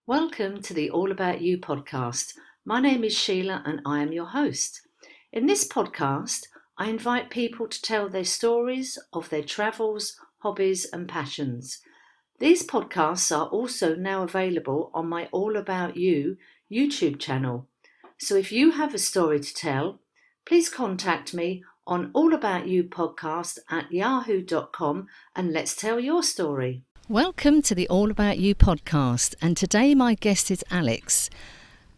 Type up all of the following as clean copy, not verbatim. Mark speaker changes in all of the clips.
Speaker 1: Welcome to the All About You podcast. My name is Sheila and I am your host. In this podcast, I invite people to tell their stories of their travels, hobbies, and passions. These podcasts are also now available on my All About You YouTube channel. So if you have a story to tell, please contact me on allaboutyoupodcast@yahoo.com and let's tell your story. Welcome to the All About You podcast, and today my guest is Alex,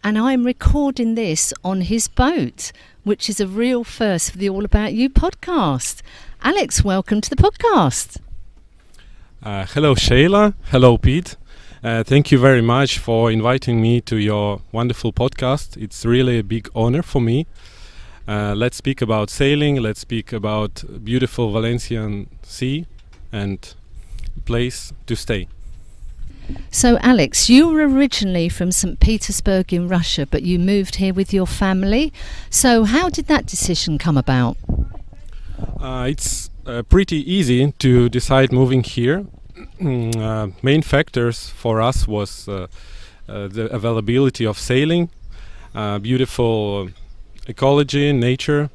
Speaker 1: and I'm recording this on his boat, which is a real first for the All About You podcast. Alex, welcome to the podcast.
Speaker 2: Hello Sheila, hello Pete. Thank you very much for inviting me to your wonderful podcast. It's really a big honor for me. Let's speak about sailing, let's speak about beautiful Valencian Sea and place to stay.
Speaker 1: So Alex, you were originally from St. Petersburg in Russia, but you moved here with your family. So how did that decision come about?
Speaker 2: It's pretty easy to decide moving here. Main factors for us was the availability of sailing, beautiful ecology, nature,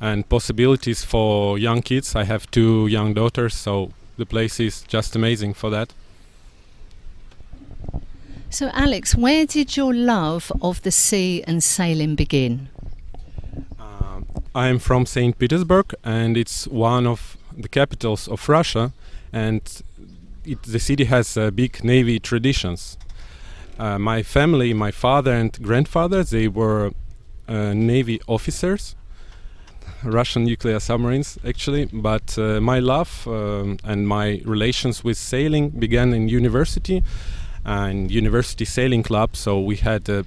Speaker 2: and possibilities for young kids. I have two young daughters, so the place is just amazing for that.
Speaker 1: So Alex, where did your love of the sea and sailing begin?
Speaker 2: I am from St. Petersburg, and it's one of the capitals of Russia, and the city has big navy traditions. My family, my father and grandfather, they were navy officers, Russian nuclear submarines actually, but my love and my relations with sailing began in university and university sailing club. So we had a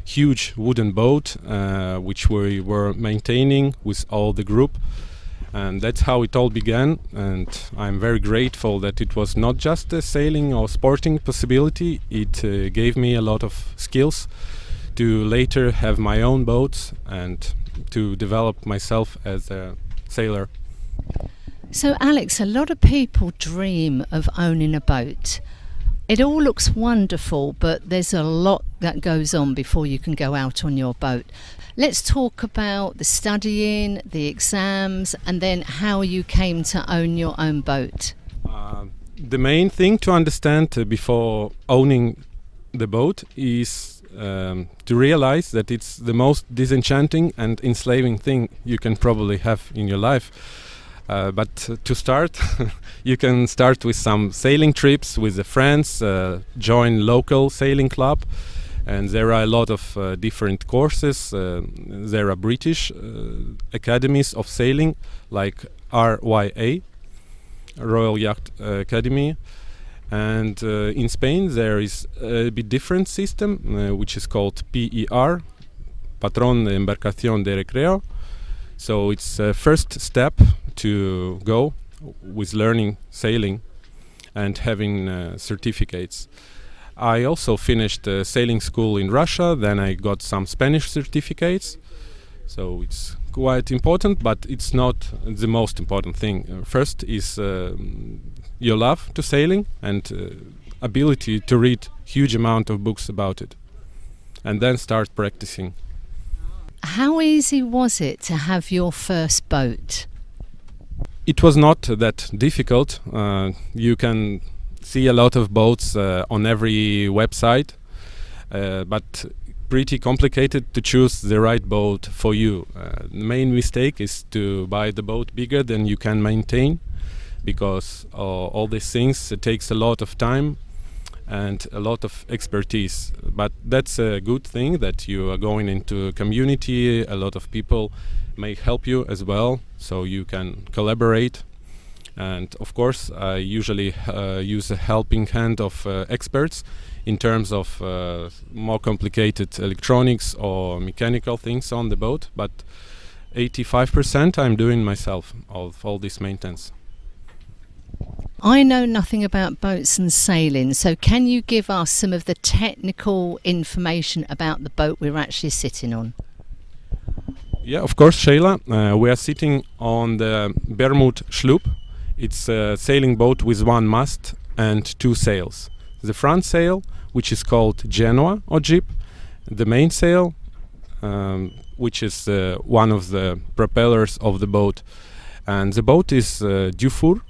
Speaker 2: huge wooden boat which we were maintaining with all the group, and that's how it all began. And I'm very grateful that it was not just a sailing or sporting possibility. It gave me a lot of skills to later have my own boats and to develop myself as a sailor.
Speaker 1: So Alex, a lot of people dream of owning a boat. It all looks wonderful, but there's a lot that goes on before you can go out on your boat. Let's talk about the studying, the exams, and then how you came to own your own boat.
Speaker 2: The main thing to understand before owning the boat is to realize that it's the most disenchanting and enslaving thing you can probably have in your life. But to start, you can start with some sailing trips with the friends, join local sailing club, and there are a lot of different courses. There are British academies of sailing like RYA, Royal Yacht Academy. And in Spain there is a bit different system which is called PER, Patrón de Embarcación de Recreo. So it's a first step to go with learning sailing and having certificates. I also finished sailing school in Russia, then I got some Spanish certificates. So it's quite important, but it's not the most important thing. First is your love to sailing and ability to read huge amount of books about it, and then start practicing.
Speaker 1: How easy was it to have your first boat?
Speaker 2: It was not that difficult. You can see a lot of boats on every website, but pretty complicated to choose the right boat for you. The main mistake is to buy the boat bigger than you can maintain, because all these things, it takes a lot of time and a lot of expertise. But that's a good thing that you are going into a community. A lot of people may help you as well, so you can collaborate. And of course I usually use a helping hand of experts in terms of more complicated electronics or mechanical things on the boat, but 85% I'm doing myself of all this maintenance.
Speaker 1: I know nothing about boats and sailing, so can you give us some of the technical information about the boat we're actually sitting on?
Speaker 2: Yeah, of course, Sheila. We are sitting on the Bermud sloop. It's a sailing boat with one mast and two sails. The front sail which is called Genoa or Jeep, the mainsail, which is one of the propellers of the boat. And the boat is Dufour,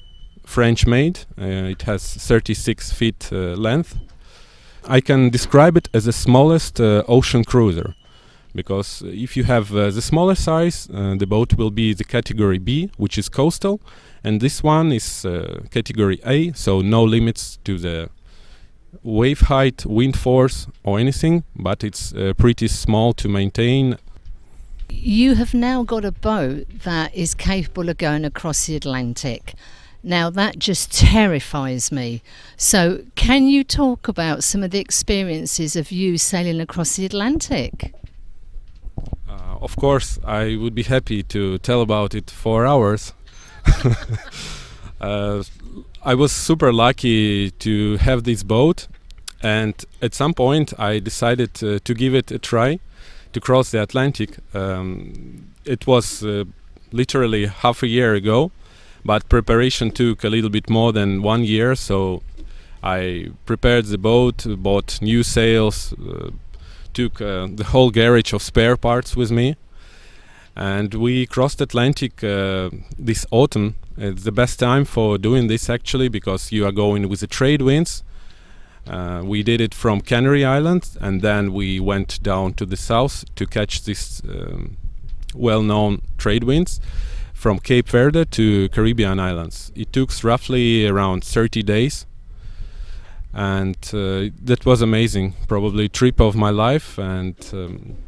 Speaker 2: French made. It has 36 feet length. I can describe it as the smallest ocean cruiser, because if you have the smaller size, the boat will be the category B, which is coastal, and this one is category A, so no limits to the wave height, wind force or anything, but it's pretty small to maintain.
Speaker 1: You have now got a boat that is capable of going across the Atlantic. Now that just terrifies me. So can you talk about some of the experiences of you sailing across the Atlantic?
Speaker 2: Of course, I would be happy to tell about it for hours. I was super lucky to have this boat, and at some point I decided to give it a try to cross the Atlantic. It was literally half a year ago, but preparation took a little bit more than 1 year, so I prepared the boat, bought new sails, took the whole garage of spare parts with me, and we crossed Atlantic this autumn. It's the best time for doing this actually, because you are going with the trade winds. We did it from Canary Islands, and then we went down to the south to catch this well-known trade winds from Cape Verde to Caribbean islands. It took roughly around 30 days, and that was amazing, probably trip of my life. And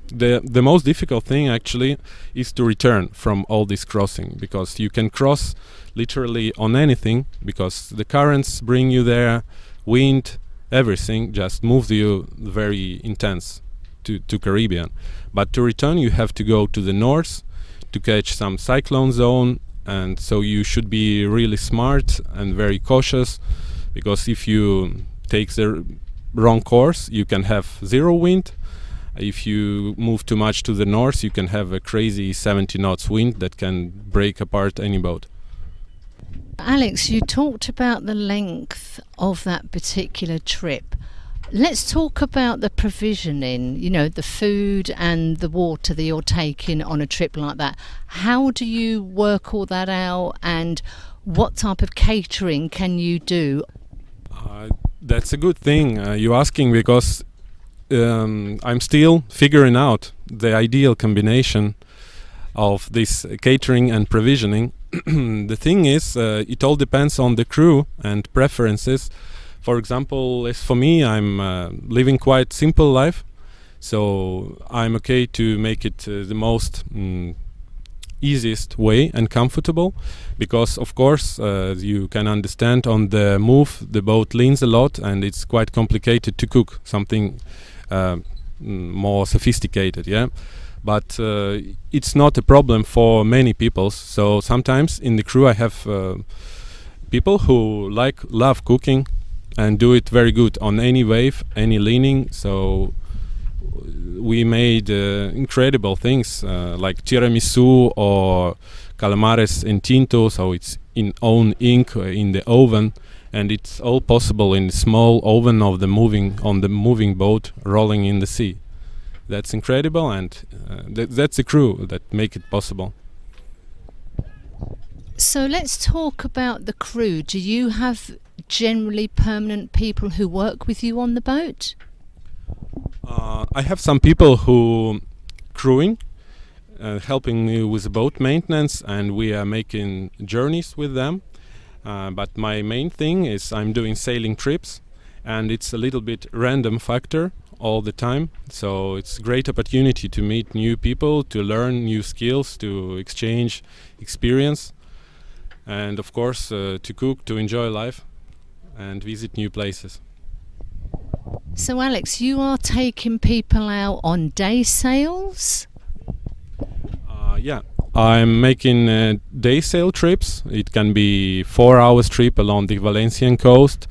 Speaker 2: the most difficult thing actually is to return from all this crossing, because you can cross literally on anything, because the currents bring you there, wind, everything just moves you very intense to Caribbean. But to return you have to go to the north to catch some cyclone zone, and so you should be really smart and very cautious, because if you take the wrong course you can have zero wind. If you move too much to the north you can have a crazy 70 knots wind that can break apart any boat.
Speaker 1: Alex, you talked about the length of that particular trip. Let's talk about the provisioning, you know, the food and the water that you're taking on a trip like that. How do you work all that out, and what type of catering can you do?
Speaker 2: That's a good thing you're asking, because I'm still figuring out the ideal combination of this catering and provisioning. The thing is, it all depends on the crew and preferences. For example, as for me, I'm living quite simple life, so I'm okay to make it the most easiest way and comfortable, because of course you can understand on the move the boat leans a lot and it's quite complicated to cook something more sophisticated, yeah. But it's not a problem for many people. So sometimes in the crew I have people who love cooking and do it very good on any wave, any leaning. So we made incredible things like tiramisu or calamares en tinto, so it's in own ink in the oven, and it's all possible in the small oven of the moving boat rolling in the sea. That's incredible, and that's the crew that make it possible.
Speaker 1: So let's talk about the crew. Do you have generally permanent people who work with you on the boat?
Speaker 2: I have some people who crewing, helping me with the boat maintenance, and we are making journeys with them. But my main thing is I'm doing sailing trips, and it's a little bit random factor all the time. So it's a great opportunity to meet new people, to learn new skills, to exchange experience, and of course to cook, to enjoy life and visit new places.
Speaker 1: So Alex, you are taking people out on day sails?
Speaker 2: Yeah, I'm making day sail trips. It can be 4 hours trip along the Valencian coast.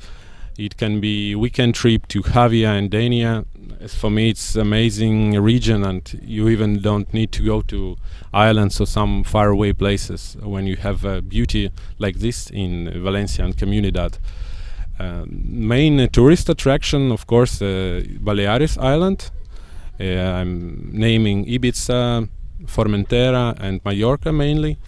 Speaker 2: It can be weekend trip to Javia and Dania. As for me, it's amazing region, and you even don't need to go to islands or some faraway places when you have beauty like this in Valencia and Comunidad. Main tourist attraction, of course, Baleares Island. I'm naming Ibiza, Formentera, and Mallorca mainly.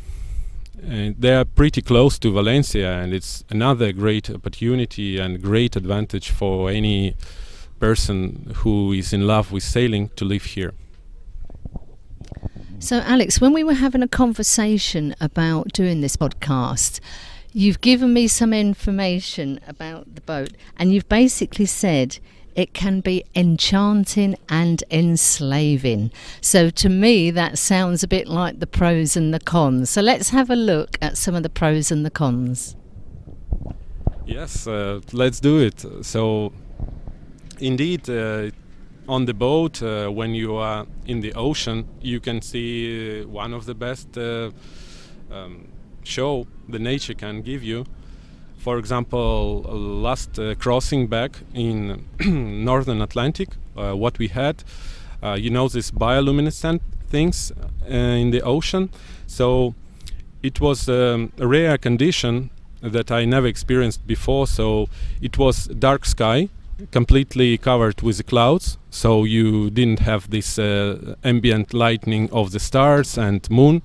Speaker 2: They are pretty close to Valencia, and it's another great opportunity and great advantage for any person who is in love with sailing to live here.
Speaker 1: So, Alex, when we were having a conversation about doing this podcast, you've given me some information about the boat, and you've basically said it can be enchanting and enslaving. So to me, that sounds a bit like the pros and the cons. So let's have a look at some of the pros and the cons.
Speaker 2: Yes, let's do it. So, indeed, on the boat, when you are in the ocean, you can see one of the best show the nature can give you. For example, last crossing back in Northern Atlantic, what we had, these bioluminescent things in the ocean. So it was a rare condition that I never experienced before. So it was dark sky, completely covered with the clouds. So you didn't have this ambient lighting of the stars and moon,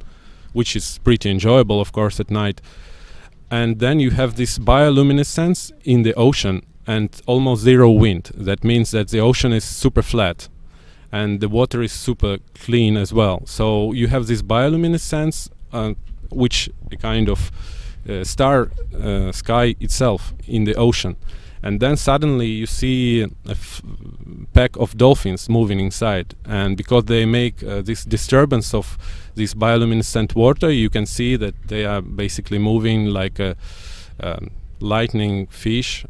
Speaker 2: which is pretty enjoyable, of course, at night. And then you have this bioluminescence in the ocean and almost zero wind. That means that the ocean is super flat and the water is super clean as well. So you have this bioluminescence, which a kind of star sky itself in the ocean. And then suddenly you see a pack of dolphins moving inside, and because they make this disturbance of this bioluminescent water, you can see that they are basically moving like a lightning fish,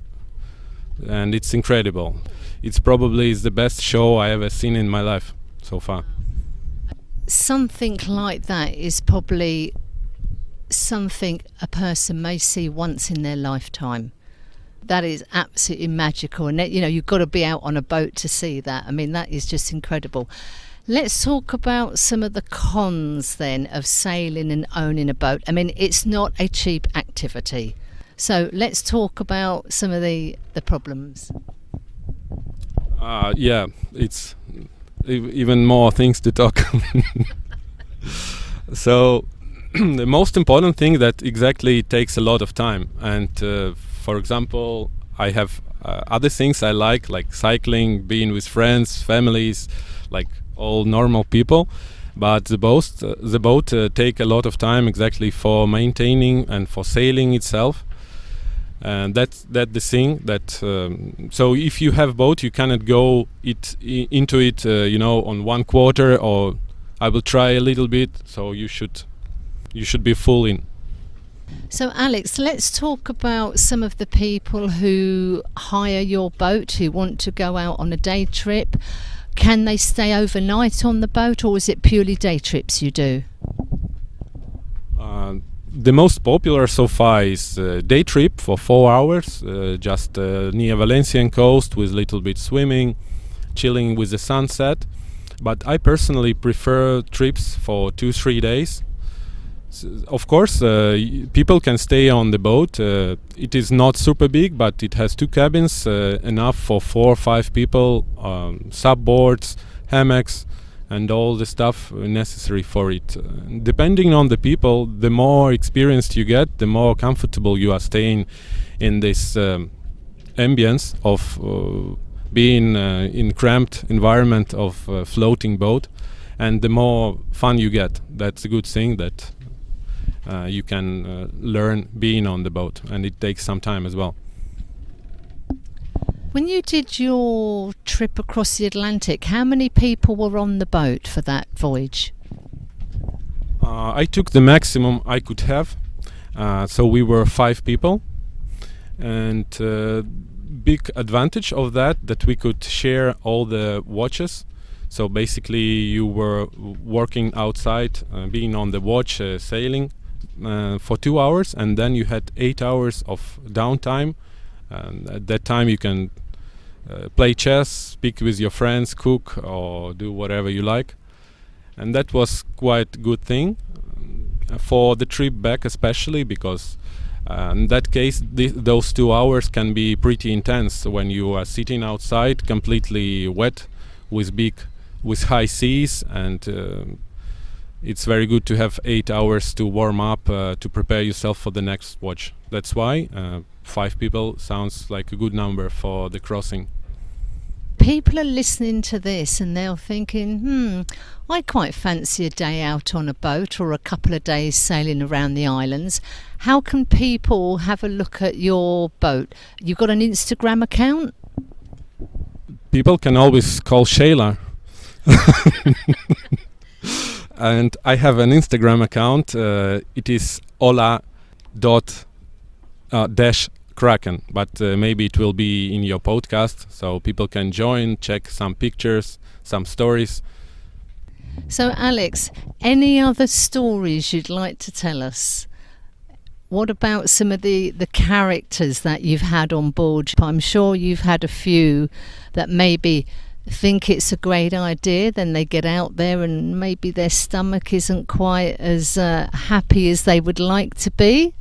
Speaker 2: and it's incredible. It's probably the best show I ever seen in my life so far.
Speaker 1: Something like that is probably something a person may see once in their lifetime. That is absolutely magical, and you've got to be out on a boat to see that. I mean, that is just incredible. Let's talk about some of the cons then of sailing and owning a boat. I mean, it's not a cheap activity, so let's talk about some of the problems.
Speaker 2: Yeah, it's even more things to talk. So the most important thing that exactly takes a lot of time, and for example, I have other things I like cycling, being with friends, families, like all normal people. But the boat take a lot of time exactly for maintaining and for sailing itself. And that's the thing that. So if you have boat, you cannot go into it, on one quarter, or I will try a little bit. So you should be full in.
Speaker 1: So Alex, let's talk about some of the people who hire your boat, who want to go out on a day trip. Can they stay overnight on the boat, or is it purely day trips you do?
Speaker 2: The most popular so far is day trip for 4 hours, just near Valencian coast with little bit swimming, chilling with the sunset. But I personally prefer trips for 2-3 days. Of course, people can stay on the boat. It is not super big, but it has 2 cabins, enough for 4 or 5 people, subboards, hammocks, and all the stuff necessary for it. Depending on the people, the more experienced you get, the more comfortable you are staying in this ambience of being in cramped environment of a floating boat, and the more fun you get. That's a good thing that you can learn being on the boat, and it takes some time as well.
Speaker 1: When you did your trip across the Atlantic, how many people were on the boat for that voyage?
Speaker 2: I took the maximum I could have, so we were 5 people, and big advantage of that we could share all the watches. So basically you were working outside, being on the watch, sailing for 2 hours, and then you had 8 hours of downtime, and at that time you can play chess, speak with your friends, cook, or do whatever you like. And that was quite a good thing for the trip back, especially because In that case, those 2 hours can be pretty intense when you are sitting outside, completely wet, with high seas, and it's very good to have 8 hours to warm up to prepare yourself for the next watch. That's why 5 people sounds like a good number for the crossing.
Speaker 1: People are listening to this and they're thinking, I quite fancy a day out on a boat or a couple of days sailing around the islands. How can people have a look at your boat? You've got an Instagram account?
Speaker 2: People can always call Shayla. And I have an Instagram account. It is ola.-kraken, but maybe it will be in your podcast, so people can join, check some pictures, some stories.
Speaker 1: So Alex, any other stories you'd like to tell us? What about some of the characters that you've had on board? I'm sure you've had a few that maybe think it's a great idea, then they get out there and maybe their stomach isn't quite as happy as they would like to be.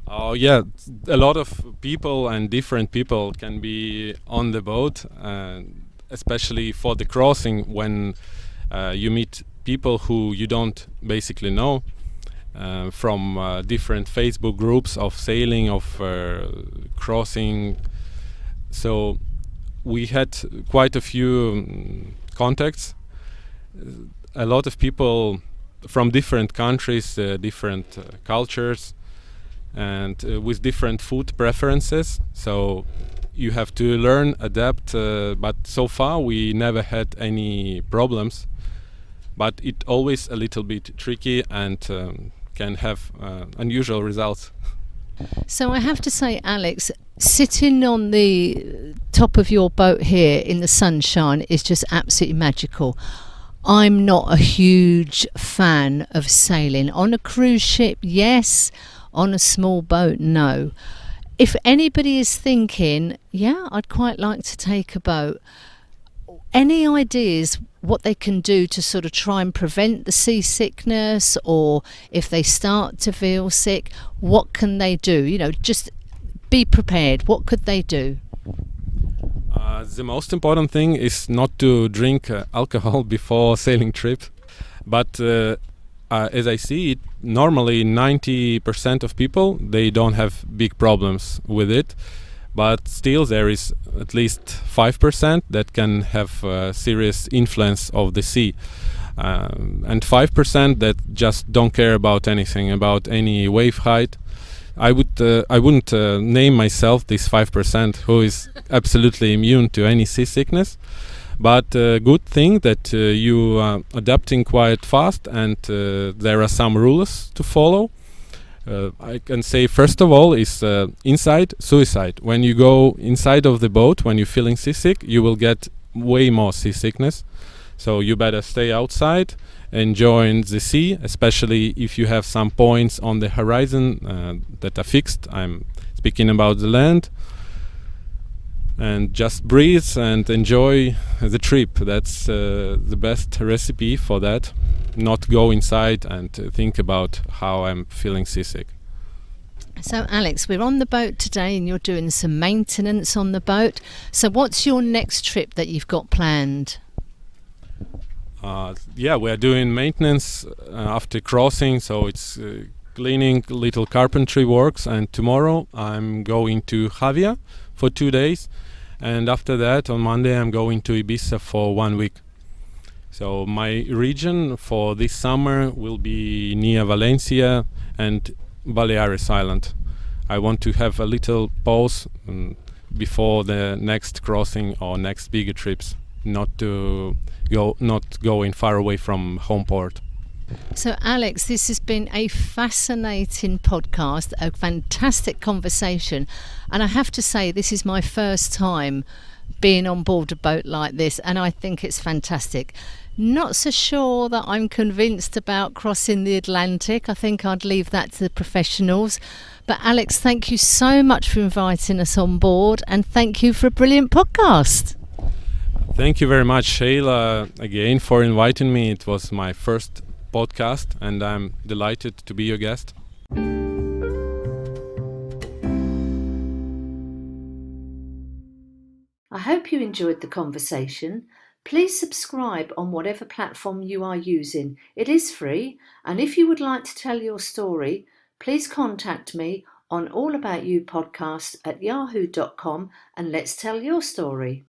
Speaker 2: Oh yeah, a lot of people and different people can be on the boat, especially for the crossing, when you meet people who you don't basically know, from different Facebook groups of sailing, of crossing. So we had quite a few contacts. A lot of people from different countries, different cultures, and with different food preferences. So you have to learn, adapt, but so far we never had any problems. But it always a little bit tricky and can have unusual results.
Speaker 1: So I have to say, Alex, sitting on the top of your boat here in the sunshine is just absolutely magical. I'm not a huge fan of sailing. On a cruise ship, yes. On a small boat, no. If anybody is thinking, yeah, I'd quite like to take a boat, any ideas what they can do to sort of try and prevent the seasickness, or if they start to feel sick, what can they do? You know, just be prepared. What could they do?
Speaker 2: The most important thing is not to drink alcohol before sailing trip, but as I see it, normally 90% of people, they don't have big problems with it, but still there is at least 5% that can have serious influence of the sea, and 5% that just don't care about anything, about any wave height. I wouldn't name myself this 5% who is absolutely immune to any seasickness. But good thing that you are adapting quite fast, and there are some rules to follow. I can say first of all is inside suicide. When you go inside of the boat, when you're feeling seasick, you will get way more seasickness. So you better stay outside, enjoy the sea, especially if you have some points on the horizon that are fixed. I'm speaking about the land. And just breathe and enjoy the trip. That's the best recipe for that. Not go inside and think about how I'm feeling seasick.
Speaker 1: So Alex, we're on the boat today and you're doing some maintenance on the boat. So what's your next trip that you've got planned?
Speaker 2: Yeah, we're doing maintenance after crossing, so it's cleaning, little carpentry works, and tomorrow I'm going to Javia for 2 days, and after that on Monday I'm going to Ibiza for 1 week. So my region for this summer will be near Valencia and Baleares Island. I want to have a little pause before the next crossing or next bigger trips, not going far away from home port.
Speaker 1: So Alex, this has been a fascinating podcast, a fantastic conversation, and I have to say this is my first time being on board a boat like this, and I think it's fantastic. Not so sure that I'm convinced about crossing the Atlantic. I think I'd leave that to the professionals. But Alex, thank you so much for inviting us on board, and thank you for a brilliant podcast.
Speaker 2: Thank you very much, Shayla, again for inviting me. It was my first podcast and I'm delighted to be your guest.
Speaker 1: I hope you enjoyed the conversation. Please subscribe on whatever platform you are using. It is free, and if you would like to tell your story, please contact me on allaboutyoupodcast@yahoo.com and let's tell your story.